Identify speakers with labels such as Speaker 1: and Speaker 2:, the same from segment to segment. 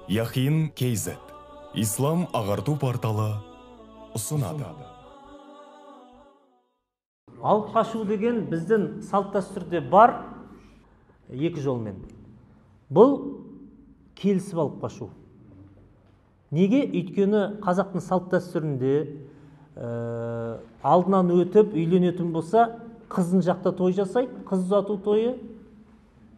Speaker 1: Яхин KZ Ислам ағарту порталы ұсынады.
Speaker 2: Алып қашу деген біздің салт дәстүрде бар екі жолмен. Бұл келісіп алып қашу. Неге? Өйткені қазақтың салт дәстүрінде алдынан өтіп үйленетін болса, қыздың жақта той жасайды, қыз ұзату тойы,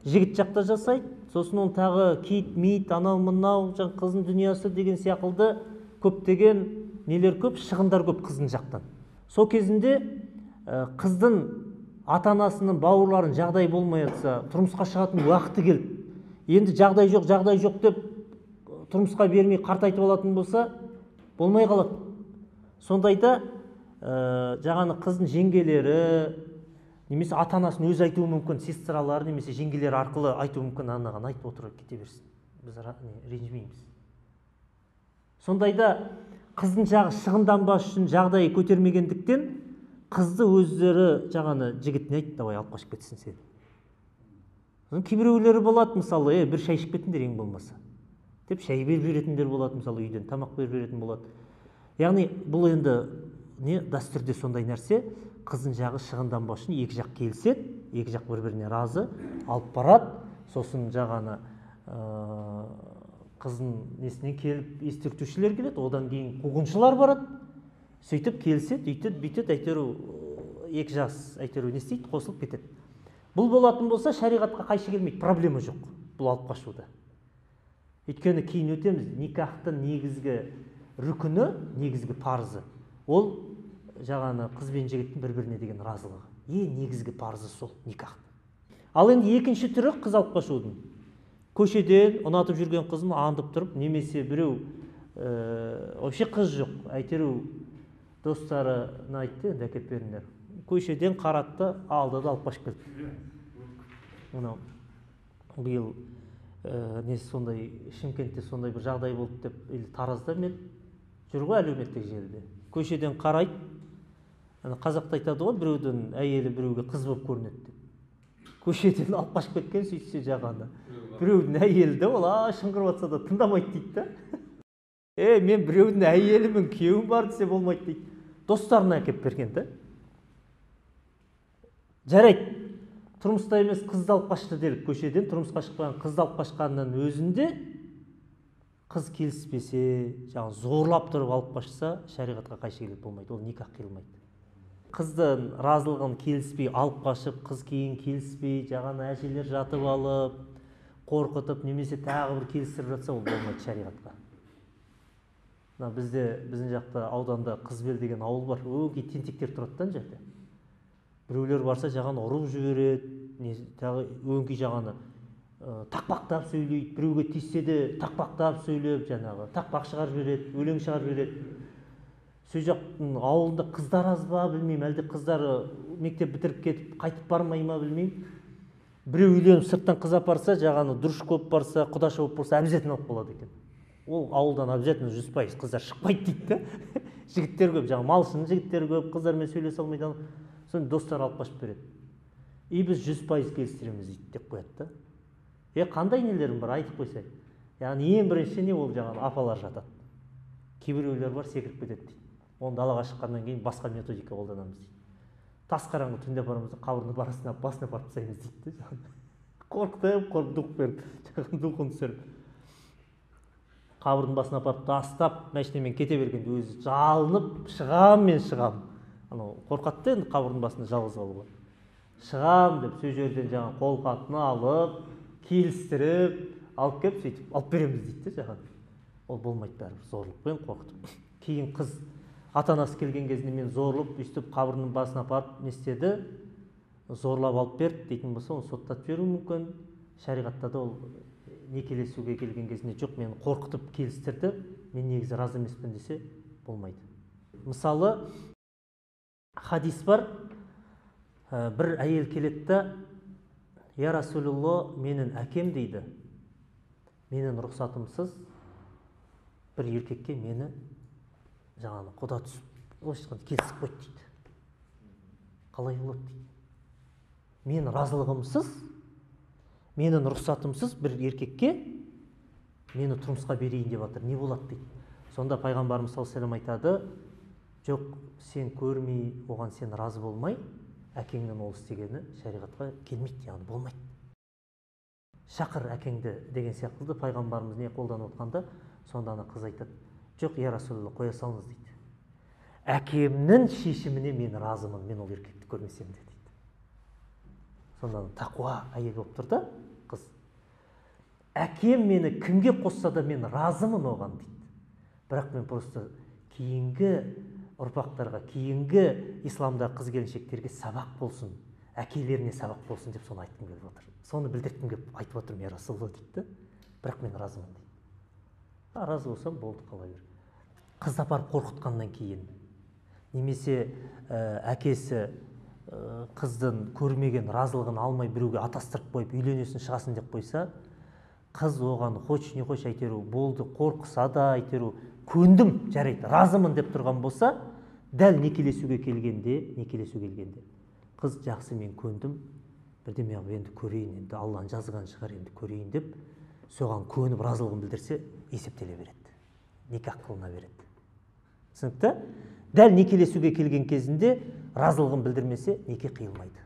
Speaker 2: жігіт жақта жасайды. Сосын он тағы кит, мит, анау мынау, қыздың дүниясы деген сияқты көптеген нелер көп, шығындар көп қыздың жақтан. Сол кезінде қыздың ата-анасының бауырларын жағдай болмай жатса, тұрмысқа шығатын уақыты келіп, енді жағдай жоқ деп тұрмысқа бермей қартайтып алатын болса, болмай қалады. Сондайда жаңағы қыздың жеңгелері, немесе ата-анасын өзі айтуы мүмкін, сестралары немесе жеңгелері арқылы айтуы мүмкін, анаған айтып отырып кете берсін. Біз ренжімейміз. Сондайда қыздың жағы шығынданбас үшін жағдайы көтермегендіктен, қызды өздері жаңағы жігітіне айтты, давай алып қашып кетсін сен. Кейбіреулері болады, мысалы, бір шай ішіп кетіңдер ең болмаса деп шай беріп беретіндер болады, мысалы, үйден тамақ беріп беретін болады. Яғни бұл енді дәстүрде сондай нәрсе, қыздың жағы шығынданбас үшін екі жақ келіседі, екі жақ бір-біріне разы, алып барады, сосын жаңағы қыздың несінен келіп естіртушілер келеді, одан кейін қуғыншылар барады, сөйтіп келіседі, бүйтеді, әйтеуір екі жас әйтеуір не істейді, қосылып кетеді. Бұл болатын болса, шариғатқа қайшы келмейді, проблема жоқ бұл алып қашуда. Өйткені кейін өтеміз, никахтың негізгі рүкіні, негізгі парызы, ол жаңағы қыз бен жігіттің бір-біріне деген разылығы. Негізгі парызы сол никахтың. Ал енді екінші түрі қыз алып қашудың. Көшеден ұнатып жүрген қызын аңдып тұрып, немесе біреу вообще қыз жоқ, әйтеуір достарына айтты, енді әкеп беріңдер. Көшеден қаратты, алды да алып қашып келді. Мынау биыл сондай Шымкентте сондай бір жағдай болды деп, Таразда мен жүр ғой әлеуметтік желіде. Көшеден қарайды, қазақта айтады ғой, біреудің әйелі біреуге қыз болып көрінеді деп. Көшеден алып қашып кеткен, сөйтсе жағаны. Біреудің әйелі де ол шыңғырып жатса да тыңдамайды дейді да. Мен біреудің әйелімін, күйеуім бар десе болмайды дейді. Достарына әкеп берген да. Жарайды. Тұрмыста емес, қызды алып қашты делік, көшеден тұрмысқа шықпаған қызды алып қашқанның өзінде қыз келіспесе, жаңағы зорлап тұрып алып қашса, шариғатқа қайшы келеді, болмайды, ол никах қиылмайды. Қыздың разылығын келіспей алып қашып, қыз кейін келіспей, жаңағы әжелер жатып алып, қорқытып, немесе тағы бір келістіріп жатса, ол болмайды шариғатқа. Біздің жақта ауданда Қызбел деген ауыл бар, өңкей тентектер тұраттан жерде. Біреулер барса жаңаны ұрып жібереді, өңкей жаңаны тақпақтап сөйлейді, біреуге тиіссе де тақпақтап сөйлеп, жаңағы тақпақ шығарып жібереді, өлең шығарып жібереді. Сөз жақтың ауылында қыздар аз ба білмеймін, әлде қыздары мектеп бітіріп кетіп қайтып бармай ма білмеймін. Біреу үйленіп сырттан қыз апарса, жаңағы дұрыш көп барса, құдашы болып болса, обязательно алып қалады екен. Ол ауылдан обязательно 100% қыздар шықпайды дейді да. Жігіттер көп, жаңағы малшын жігіттер көп, қыздармен сөйлесе алмайды. Соны достар алып қашып береді. Біз 100% келістіреміз дейді деп қояды да. Қандай нелерім бар, айтып қойсай. Яғни ең бірінші не ол жаңағы апалар жатады. Кейбіреулер бар, секіріп кетеді дейді. Оны далаға шыққаннан кейін басқа методика қолданамыз дейді. Тас қараңғы түнде барамыз, қабырдың басына барып тастаймыз дейді. Қорқытып, дух беріп, духын түсіріп. Қабырдың басына барып тастап, мәшинемен кете бергенде өзі жалынып, шығам. Қорқатты енді қабырдың басында жалғыз қалуға. Шығам деп сөз жерден жаңағы қолхатны алып, келістіріп, алып келіп, сөйтіп алып береміз дейді жаңағы. Ол болмайды бәрібір, зорлықпен қорқытып. Кейін қыз ата-анасы келген кезінде мен зорлып, өйстіп қабырдың басына апарып не істеді, зорлап алып берді дейтін болса, оны соттатып жіберу мүмкін. Шариғатта да ол некелесуге келген кезінде жоқ, мен қорқытып келістірді, мен негізі разы емеспін десе болмайды. Мысалы, хадис бар, бір әйел келеді да, я Расулулла, менің әкем дейді, менің рұқсатымсыз бір еркекке мені жаңағы құда түсіп, келісіп қойды дейді. Қалай болады дейді. Мен разылығымсыз, менің рұқсатымсыз бір еркекке мені тұрмысқа берейін деп жатыр, не болады дейді. Сонда пайғамбарымыз саллаллаху алейхи вассалам айтады, жоқ, сен көрмей, оған сен разы болмай, әкеңнің ол істегені шариғатқа келмейді, яғни болмайды. Шақыр әкеңді деген сияқты пайғамбарымыз не қолданып отқанда, сонда ана қыз айтады, жоқ, я Расулалла, қоя салыңыз дейді. Әкемнің шешіміне мен разымын, мен ол еркекті көрмесем де дейді. Сонда тақуа әйел болып тұр да қыз. Әкем мені кімге қосса да мен разымын оған дейді. Бірақ мен просто кейінгі ұрпақтарға, кейінгі исламда қыз келіншектерге сабақ болсын, әкелеріне сабақ болсын деп соны айтқым келіп отыр. Соны білдірткім келіп айтып отырмын, я Расулалла дейді. Бірақ мен разымын дейді. Разы болсам болды, қала бер. Қызды апарып қорқытқаннан кейін, немесе әкесі қыздың көрмеген разылығын алмай біреуге атастырып қойып үйленесің шығасын деп қойса, қыз оған хоч не хоч әйтеру болды, қорқыса да әйтеру көндім, жарайды, разымын деп тұрған болса, дәл некелесуге келгенде, қыз жақсы, мен көндім, бірдеме енді көрейін, енді Алланың жазған шығар, енді көрейін деп, соған көніп разылығын білдірсе, есептеле береді, никах қылына береді. Түсінікті? Дәл некелесуге келген кезінде разылығын білдірмесе, неке қиылмайды.